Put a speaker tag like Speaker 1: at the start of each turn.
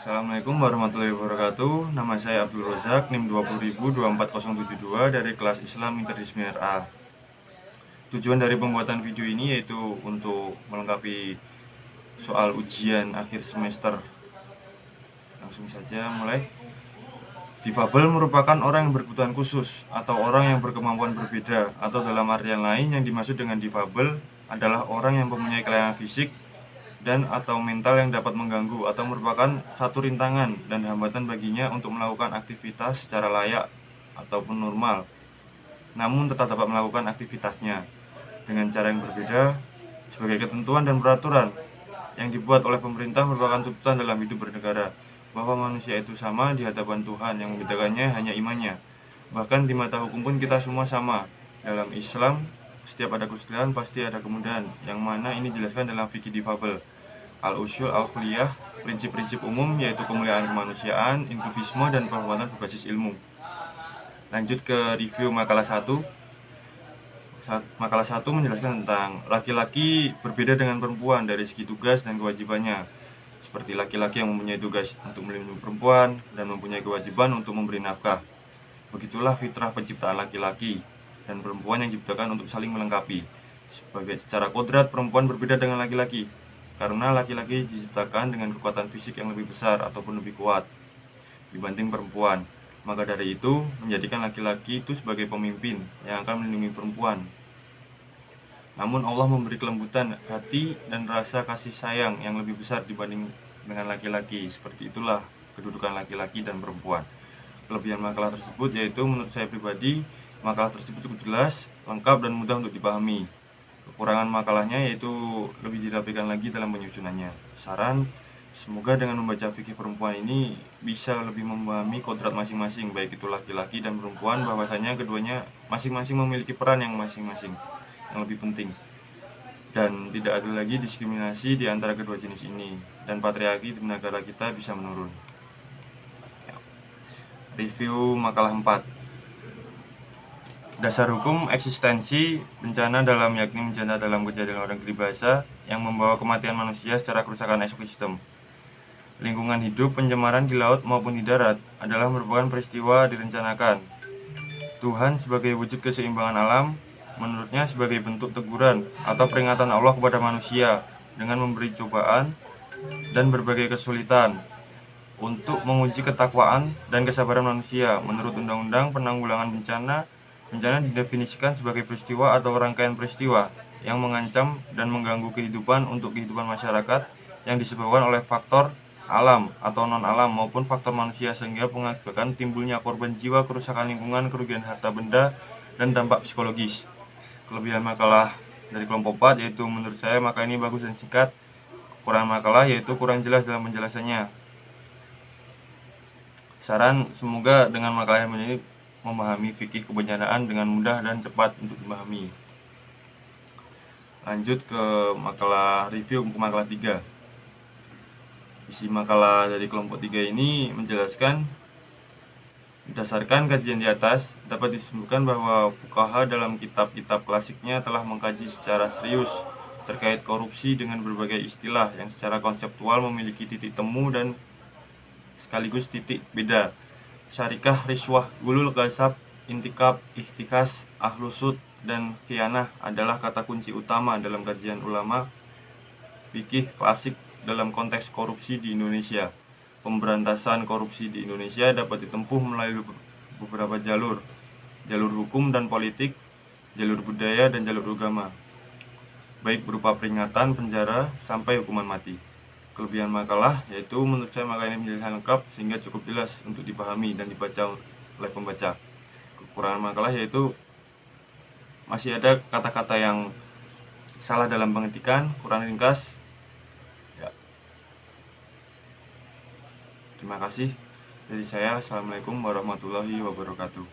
Speaker 1: Assalamualaikum warahmatullahi wabarakatuh. Nama saya Abdul Rozak, NIM 200024072 dari kelas Islam Interdisipliner A. Tujuan dari pembuatan video ini yaitu untuk melengkapi soal ujian akhir semester. Langsung saja mulai. Difabel merupakan orang yang berkebutuhan khusus atau orang yang berkemampuan berbeda, atau dalam artian lain yang dimaksud dengan difabel adalah orang yang mempunyai kelainan fisik dan atau mental yang dapat mengganggu atau merupakan satu rintangan dan hambatan baginya untuk melakukan aktivitas secara layak ataupun normal, namun tetap dapat melakukan aktivitasnya dengan cara yang berbeda sebagai ketentuan dan peraturan yang dibuat oleh pemerintah merupakan tuntutan dalam hidup bernegara, bahwa manusia itu sama di hadapan Tuhan, yang membedakannya hanya imannya. Bahkan di mata hukum pun kita semua sama. Dalam Islam, setiap ada kesulitan pasti ada kemudahan, yang mana ini dijelaskan dalam fikih difabel. Al-Usyul Al-Kulliyah, prinsip-prinsip umum yaitu kemuliaan kemanusiaan, inklusisme, dan perbuatan berbasis ilmu. Lanjut ke review makalah 1. Makalah 1 menjelaskan tentang laki-laki berbeda dengan perempuan dari segi tugas dan kewajibannya. Seperti laki-laki yang mempunyai tugas untuk melindungi perempuan dan mempunyai kewajiban untuk memberi nafkah. Begitulah fitrah penciptaan laki-laki dan perempuan yang diciptakan untuk saling melengkapi. Secara kodrat, perempuan berbeda dengan laki-laki, karena laki-laki diciptakan dengan kekuatan fisik yang lebih besar ataupun lebih kuat dibanding perempuan. Maka dari itu, menjadikan laki-laki itu sebagai pemimpin yang akan melindungi perempuan. Namun Allah memberi kelembutan hati dan rasa kasih sayang yang lebih besar dibanding dengan laki-laki. Seperti itulah kedudukan laki-laki dan perempuan. Kelebihan makalah tersebut yaitu menurut saya pribadi, makalah tersebut cukup jelas, lengkap, dan mudah untuk dipahami. Kekurangan makalahnya yaitu lebih dirapikan lagi dalam penyusunannya. Saran, semoga dengan membaca fikih perempuan ini bisa lebih memahami kodrat masing-masing, baik itu laki-laki dan perempuan, bahwasanya keduanya masing-masing memiliki peran yang masing-masing yang lebih penting, dan tidak ada lagi diskriminasi di antara kedua jenis ini, dan patriarki di negara kita bisa menurun. Review makalah 4. Dasar hukum eksistensi bencana dalam, yakni bencana dalam kejadian orang bahasa yang membawa kematian manusia secara kerusakan ekosistem, lingkungan hidup, pencemaran di laut maupun di darat adalah merupakan peristiwa direncanakan Tuhan sebagai wujud keseimbangan alam, menurutnya sebagai bentuk teguran atau peringatan Allah kepada manusia dengan memberi cobaan dan berbagai kesulitan untuk menguji ketakwaan dan kesabaran manusia. Menurut Undang-Undang Penanggulangan Bencana, bencana didefinisikan sebagai peristiwa atau rangkaian peristiwa yang mengancam dan mengganggu kehidupan untuk kehidupan masyarakat yang disebabkan oleh faktor alam atau non-alam maupun faktor manusia, sehingga mengakibatkan timbulnya korban jiwa, kerusakan lingkungan, kerugian harta benda, dan dampak psikologis. Kelebihan makalah dari kelompok 4 yaitu menurut saya makalah ini bagus dan singkat. Kekurangan makalah yaitu kurang jelas dalam penjelasannya. Saran, semoga dengan makalah ini memahami fikih kebencanaan dengan mudah dan cepat untuk dipahami. Lanjut ke makalah review ke makalah 3. Isi makalah dari kelompok 3 ini menjelaskan, berdasarkan kajian di atas, dapat disimpulkan bahwa fuqaha dalam kitab-kitab klasiknya telah mengkaji secara serius terkait korupsi dengan berbagai istilah yang secara konseptual memiliki titik temu dan sekaligus titik beda. Syarikah, riswah, gulul, gasab, intikab, ikhtikas, ahlusud, dan khianah adalah kata kunci utama dalam kajian ulama fikih klasik dalam konteks korupsi di Indonesia. Pemberantasan korupsi di Indonesia dapat ditempuh melalui beberapa jalur hukum dan politik, jalur budaya, dan jalur agama, baik berupa peringatan, penjara, sampai hukuman mati. Kelebihan makalah yaitu menurut saya makalah ini menjadi lengkap sehingga cukup jelas untuk dipahami dan dibaca oleh pembaca. Kekurangan makalah yaitu masih ada kata-kata yang salah dalam pengetikan, kurang ringkas. Ya. Terima kasih dari saya. Assalamualaikum warahmatullahi wabarakatuh.